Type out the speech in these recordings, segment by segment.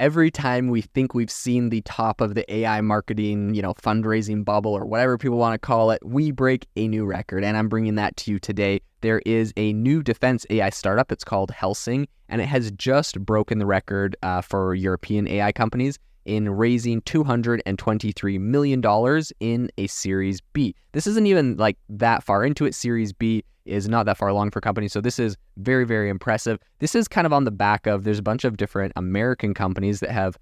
Every time we think we've seen the top of the AI marketing, fundraising bubble or whatever people want to call it, we break a new record. And I'm bringing that to you today. There is a new defense AI startup. It's called Helsing, and it has just broken the record for European AI companies in raising $223 million in a Series B. This isn't even like that far into it. Series B is not that far along for companies. So this is very, very impressive. This is kind of on the back of, there's a bunch of different American companies that have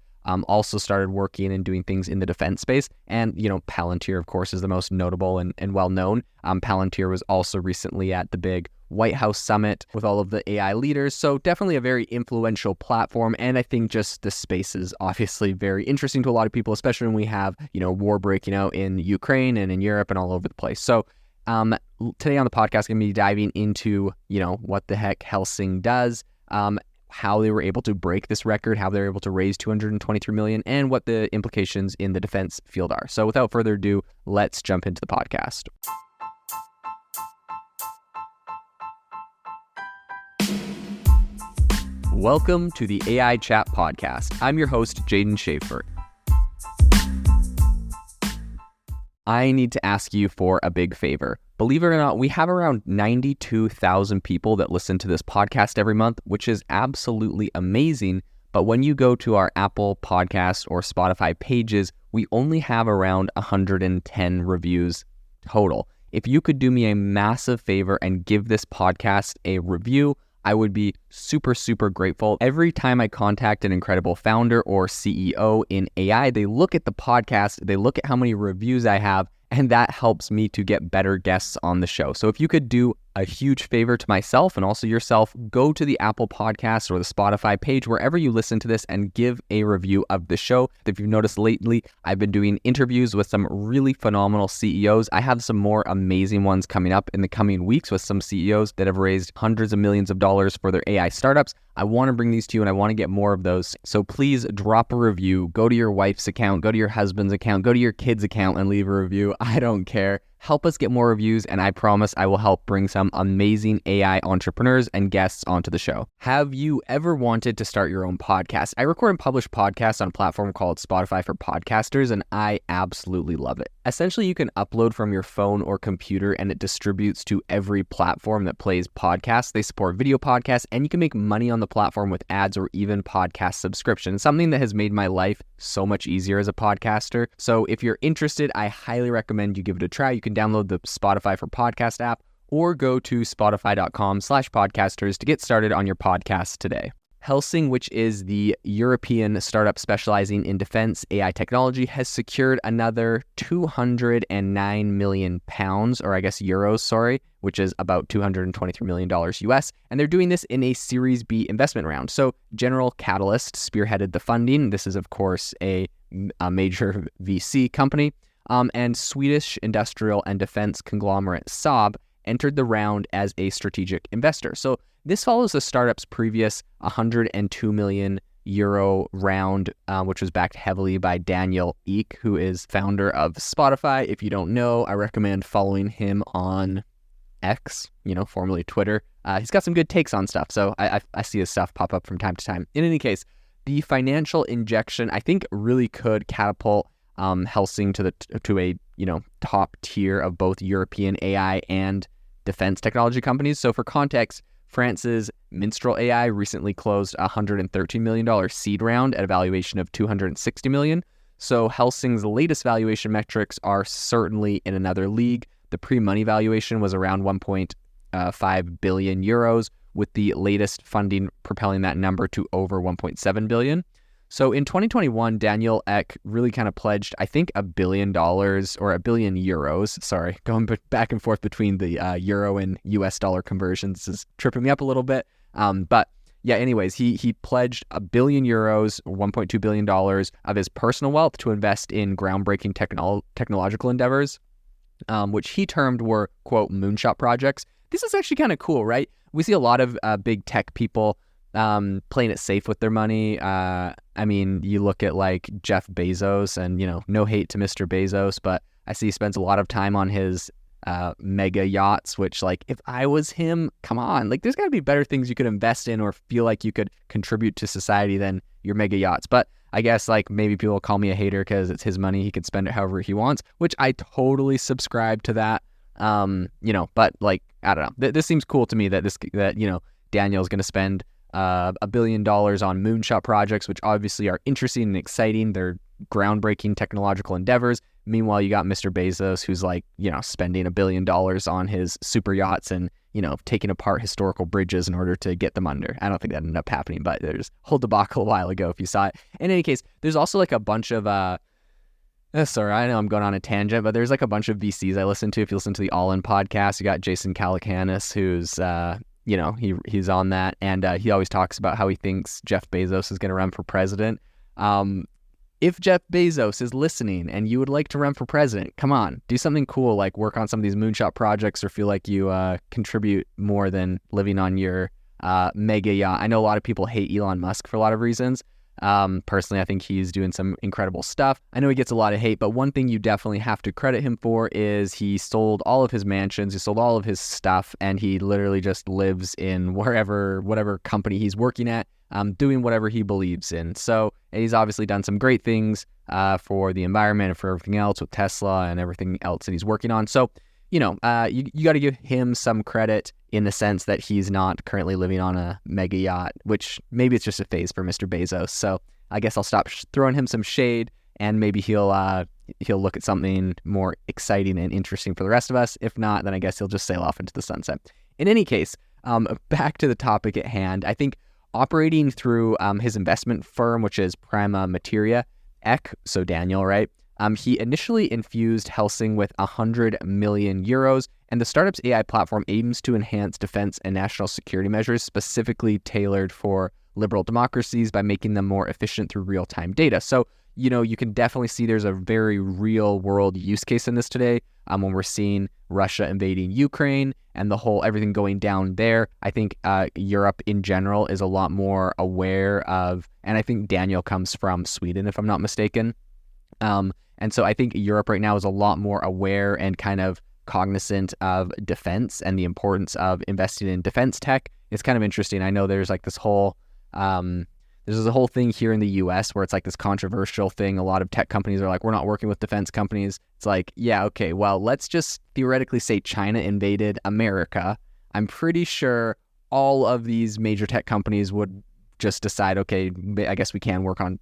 also started working and doing things in the defense space. And, Palantir, of course, is the most notable and well-known. Palantir was also recently at the big White House summit with all of the AI leaders. So definitely a very influential platform. And I think just the space is obviously very interesting to a lot of people, especially when we have, war breaking out in Ukraine and in Europe and all over the place. So today on the podcast, I'm going to be diving into, what the heck Helsing does, how they were able to break this record, how they were able to raise $223 million, and what the implications in the defense field are. So without further ado, let's jump into the podcast. Welcome to the AI Chat Podcast. I'm your host, Jaden Schaefer. I need to ask you for a big favor. Believe it or not, we have around 92,000 people that listen to this podcast every month, which is absolutely amazing. But when you go to our Apple Podcast or Spotify pages, we only have around 110 reviews total. If you could do me a massive favor and give this podcast a review, I would be super, super grateful. Every time I contact an incredible founder or CEO in AI, they look at the podcast, they look at how many reviews I have, and that helps me to get better guests on the show. So if you could do a huge favor to myself and also yourself, go to the Apple Podcast or the Spotify page, wherever you listen to this, and give a review of the show. If you've noticed lately, I've been doing interviews with some really phenomenal CEOs. I have some more amazing ones coming up in the coming weeks with some CEOs that have raised hundreds of millions of dollars for their AI startups. I want to bring these to you and I want to get more of those. So please drop a review, go to your wife's account, go to your husband's account, go to your kid's account and leave a review. I don't care. Help us get more reviews, and I promise I will help bring some amazing AI entrepreneurs and guests onto the show. Have you ever wanted to start your own podcast? I record and publish podcasts on a platform called Spotify for Podcasters, and I absolutely love it. Essentially, you can upload from your phone or computer, and it distributes to every platform that plays podcasts. They support video podcasts, and you can make money on the platform with ads or even podcast subscriptions, something that has made my life so much easier as a podcaster. So if you're interested, I highly recommend you give it a try. You can download the Spotify for Podcast app or go to spotify.com/podcasters to get started on your podcast today. Helsing, which is the European startup specializing in defense AI technology, has secured another 209 million pounds, or I guess euros, which is about $223 million US. And they're doing this in a Series B investment round. So General Catalyst spearheaded the funding. This is, of course, a major VC company. And Swedish industrial and defense conglomerate Saab entered the round as a strategic investor. So this follows the startup's previous 102 million euro round, which was backed heavily by Daniel Ek, who is founder of Spotify. If you don't know, I recommend following him on X, formerly Twitter. He's got some good takes on stuff, so I see his stuff pop up from time to time. In any case, the financial injection, I think, really could catapult Helsing to a top tier of both European AI and defense technology companies. So for context, France's Minstrel AI recently closed a $113 million seed round at a valuation of $260 million. So Helsing's latest valuation metrics are certainly in another league. The pre-money valuation was around 1.5 billion euros, with the latest funding propelling that number to over 1.7 billion. So in 2021, Daniel Ek really kind of pledged, I think, $1 billion or €1 billion. Going back and forth between the euro and US dollar conversions is tripping me up a little bit. But yeah, anyways, he pledged €1 billion, $1.2 billion of his personal wealth to invest in groundbreaking technological endeavors, which he termed were, quote, moonshot projects. This is actually kind of cool, right? We see a lot of big tech people playing it safe with their money. I mean, you look at like Jeff Bezos, and no hate to Mr. Bezos, but I see he spends a lot of time on his mega yachts, which, like, if I was him, come on, like, there's got to be better things you could invest in or feel like you could contribute to society than your mega yachts. But I guess like maybe people will call me a hater because it's his money. He can spend it however he wants, which I totally subscribe to that. But like, I don't know. This seems cool to me that Daniel's going to spend $1 billion on moonshot projects, which obviously are interesting and exciting. They're groundbreaking technological endeavors. Meanwhile, you got Mr. Bezos, who's like, spending $1 billion on his super yachts and, taking apart historical bridges in order to get them under. I don't think that ended up happening, but there's a whole debacle a while ago if you saw it. In any case, there's also like a bunch of, sorry, I know I'm going on a tangent, but there's like a bunch of VCs I listen to. If you listen to the All In podcast, you got Jason Calacanis, who's, he's on that. And he always talks about how he thinks Jeff Bezos is going to run for president. If Jeff Bezos is listening and you would like to run for president, come on, do something cool, like work on some of these moonshot projects or feel like you contribute more than living on your mega yacht. I know a lot of people hate Elon Musk for a lot of reasons. Personally, I think he's doing some incredible stuff. I know he gets a lot of hate, but one thing you definitely have to credit him for is he sold all of his mansions, he sold all of his stuff, and he literally just lives in whatever company he's working at, doing whatever he believes in. So he's obviously done some great things for the environment and for everything else with Tesla and everything else that he's working on. So, you got to give him some credit in the sense that he's not currently living on a mega yacht, which maybe it's just a phase for Mr. Bezos. So I guess I'll stop throwing him some shade, and maybe he'll look at something more exciting and interesting for the rest of us. If not, then I guess he'll just sail off into the sunset. In any case, back to the topic at hand. I think operating through his investment firm, which is Prima Materia, so Daniel, right? He initially infused Helsing with 100 million euros, and the startup's AI platform aims to enhance defense and national security measures specifically tailored for liberal democracies by making them more efficient through real-time data. So, you can definitely see there's a very real-world use case in this today when we're seeing Russia invading Ukraine and everything going down there. I think Europe in general is a lot more aware of, and I think Daniel comes from Sweden, if I'm not mistaken. And so I think Europe right now is a lot more aware and kind of cognizant of defense and the importance of investing in defense tech. It's kind of interesting. I know there's like this whole, there's a whole thing here in the US where it's like this controversial thing. A lot of tech companies are like, we're not working with defense companies. It's like, yeah, okay, well, let's just theoretically say China invaded America. I'm pretty sure all of these major tech companies would just decide, okay, I guess we can work on,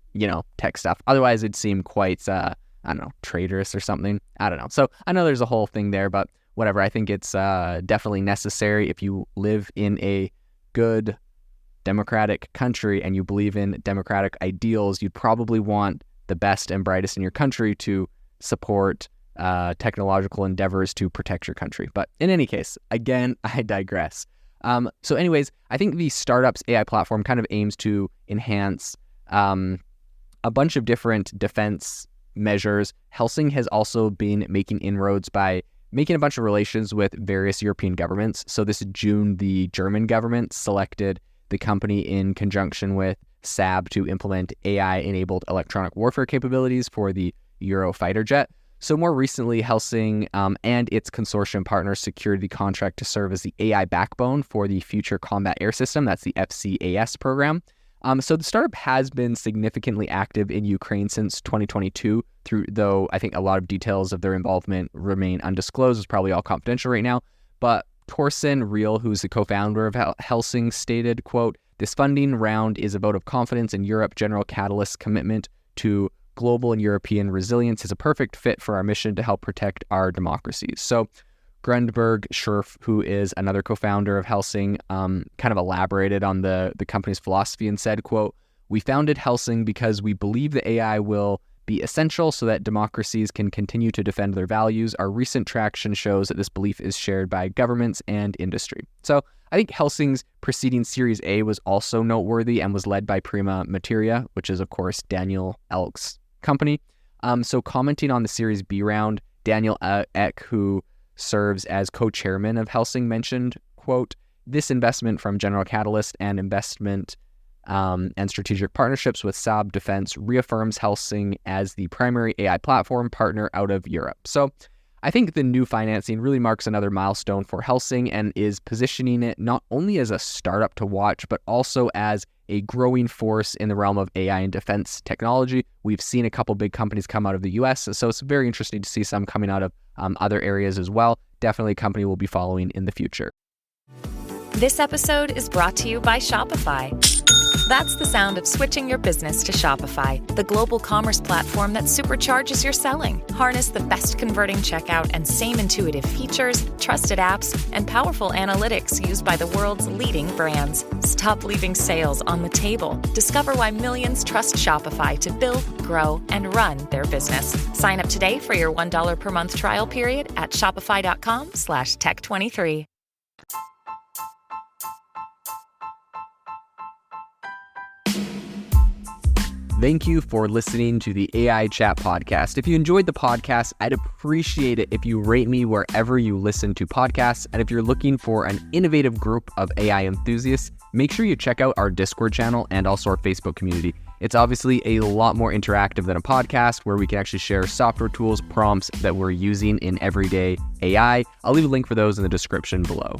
tech stuff. Otherwise, it'd seem quite, traitorous or something. I don't know. So I know there's a whole thing there, but whatever. I think it's definitely necessary if you live in a good democratic country and you believe in democratic ideals, you'd probably want the best and brightest in your country to support technological endeavors to protect your country. But in any case, again, I digress. So anyways, I think the startup's AI platform kind of aims to enhance a bunch of different defense measures. Helsing has also been making inroads by making a bunch of relations with various European governments. So this June, the German government selected the company in conjunction with Saab to implement AI-enabled electronic warfare capabilities for the Eurofighter jet. So more recently, Helsing and its consortium partners secured the contract to serve as the AI backbone for the Future Combat Air System. That's the FCAS program. So the startup has been significantly active in Ukraine since 2022, though I think a lot of details of their involvement remain undisclosed. It's probably all confidential right now. But Torsten Riehl, who's the co-founder of Helsing, stated, quote, "This funding round is a vote of confidence in Europe. General Catalyst's commitment to global and European resilience is a perfect fit for our mission to help protect our democracies." So Grundberg Scherf, who is another co-founder of Helsing, kind of elaborated on the company's philosophy and said, quote, "We founded Helsing because we believe that AI will be essential so that democracies can continue to defend their values. Our recent traction shows that this belief is shared by governments and industry." So I think Helsing's preceding Series A was also noteworthy and was led by Prima Materia, which is, of course, Daniel Ek's company. So commenting on the Series B round, Daniel Ek, who serves as co-chairman of Helsing, mentioned, quote, "This investment from General Catalyst and investment and strategic partnerships with Saab Defense reaffirms Helsing as the primary AI platform partner out of Europe." So I think the new financing really marks another milestone for Helsing and is positioning it not only as a startup to watch, but also as a growing force in the realm of AI and defense technology. We've seen a couple big companies come out of the US, so it's very interesting to see some coming out of other areas as well. Definitely a company we'll be following in the future. This episode is brought to you by Shopify. That's the sound of switching your business to Shopify, the global commerce platform that supercharges your selling. Harness the best converting checkout and same intuitive features, trusted apps, and powerful analytics used by the world's leading brands. Stop leaving sales on the table. Discover why millions trust Shopify to build, grow, and run their business. Sign up today for your $1 per month trial period at shopify.com/tech23. Thank you for listening to the AI Chat Podcast. If you enjoyed the podcast, I'd appreciate it if you rate me wherever you listen to podcasts. And if you're looking for an innovative group of AI enthusiasts, make sure you check out our Discord channel and also our Facebook community. It's obviously a lot more interactive than a podcast where we can actually share software tools, prompts that we're using in everyday AI. I'll leave a link for those in the description below.